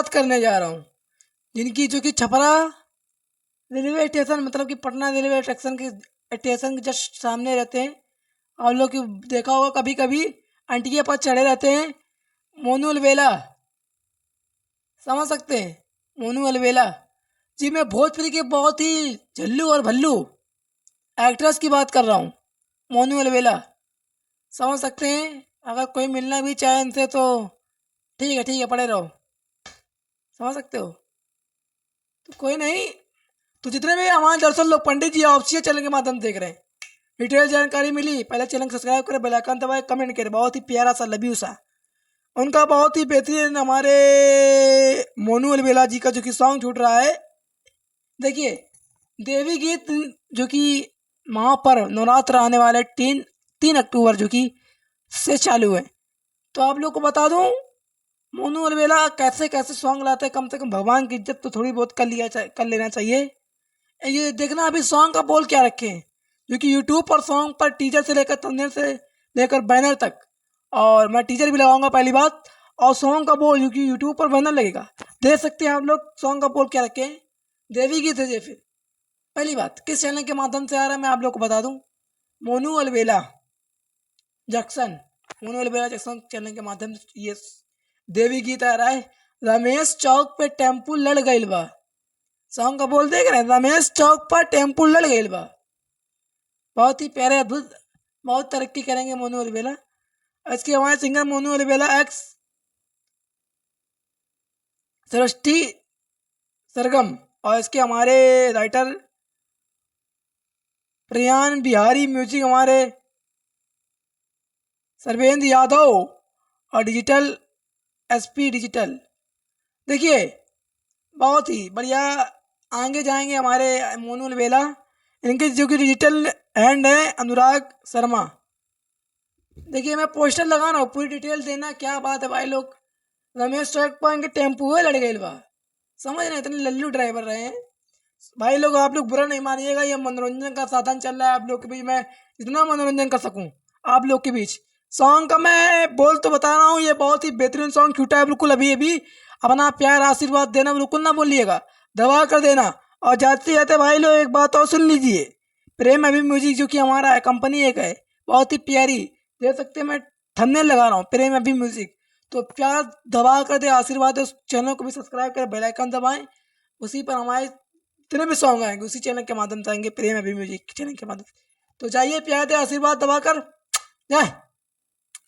बात करने जा रहा हूँ, जिनकी जो कि छपरा रेलवे स्टेशन मतलब कि पटना रेलवे स्टेशन के जस्ट सामने रहते हैं। आप लोग की देखा होगा कभी कभी अंटिया पर चढ़े रहते हैं। मोनू अलवेला, समझ सकते हैं? मोनू अलवेला जी, मैं भोजपुरी के बहुत ही झल्लू और भल्लू एक्ट्रेस की बात कर रहा हूँ। मोनू अलवेला, समझ सकते हैं? अगर कोई मिलना भी चाहे इनसे तो ठीक है पड़े रहो। समझ सकते हो? तो कोई नहीं, तो जितने भी हमारे दर्शक लोग पंडित जी ऑफिशियल चैनल के माध्यम से देख रहे हैं, डिटेल जानकारी मिली, पहले चैनल को सब्सक्राइब करें, बेल आइकन दबाएं, कमेंट करें। बहुत ही प्यारा सा लव यू सा उनका बहुत ही बेहतरीन हमारे मोनू अलवेला जी का जो कि सॉन्ग छूट रहा है। देखिए, देवी गीत जो कि महापर्व नवरात्र आने वाले 3 अक्टूबर जो कि से चालू है। तो आप लोग को बता दूं, मोनू अलवेला कैसे कैसे सॉन्ग लाते हैं, कम से कम भगवान की इज्जत तो थोड़ी बहुत कर लेना चाहिए। ये देखना अभी सॉन्ग का बोल क्या रखे हैं, जो कि यूट्यूब पर सॉन्ग पर टीजर से लेकर थंबनेल से लेकर बैनर तक, और मैं टीजर भी लगाऊंगा पहली बात, और सॉन्ग का बोल जो कि यूट्यूब पर बैनर लगेगा, देख सकते हैं आप लोग। सॉन्ग का बोल क्या रखे हैं, देवी गीत है। फिर पहली बात किस चैनल के माध्यम से आ रहा है मैं आप लोग को बता दूं, Monu Alvela junction, Monu Alvela junction channel के माध्यम से ये देवी गीत आ रहा है। रमेश चौक पे टेम्पू लड़ गईल बा, सॉन्ग का बोल देख रहे हैं, रमेश चौक पर टेम्पू लड़ गईल बा। बहुत ही प्यारे अद्भुत, बहुत तरक्की करेंगे मोनू अलवेला। इसके हमारे सिंगर मोनू अलवेला एक्स सृष्टि सरगम, और इसके हमारे राइटर प्रियान बिहारी, म्यूजिक हमारे सर्वेंद्र यादव, और डिजिटल एसपी डिजिटल। देखिए, बहुत ही बढ़िया आगे जाएंगे हमारे मोनू अलवेला। इनके जो कि डिजिटल हैंड है अनुराग शर्मा। देखिए, मैं पोस्टर लगा रहा हूँ, पूरी डिटेल देना। क्या बात है भाई लोग, रमेश ट्रैक पर इनके टेम्पू लड़ गए बा, समझ रहे हैं? इतने लल्लू ड्राइवर रहे हैं भाई लोग। आप लोग बुरा नहीं मानिएगा, ये मनोरंजन का साधन चल रहा है आप लोग के बीच में, जितना मनोरंजन कर सकूं आप लोग के बीच। सॉन्ग का मैं बोल तो बता रहा हूँ, ये बहुत ही बेहतरीन सॉन्ग छूटा है बिल्कुल अभी अभी। अपना प्यार आशीर्वाद देना बिल्कुल ना बोलिएगा, दबा कर देना। और जाते जाते भाई लोग एक बात और सुन लीजिए, प्रेम अभी म्यूजिक जो कि हमारा है, कंपनी एक है बहुत ही प्यारी, देख सकते हैं। मैं थंबनेल लगा रहा हूँ, प्रेम अभी म्यूजिक। तो प्यार दबा कर दे, आशीर्वाद दे, उस चैनल को भी सब्सक्राइब करें, बेल आइकन दबाएं। उसी पर हमारे जितने भी सॉन्ग आएंगे उसी चैनल के माध्यम से आएंगे, प्रेम अभी म्यूजिक चैनल के माध्यम से। तो जाइए, प्यार दे, आशीर्वाद दबाकर, जय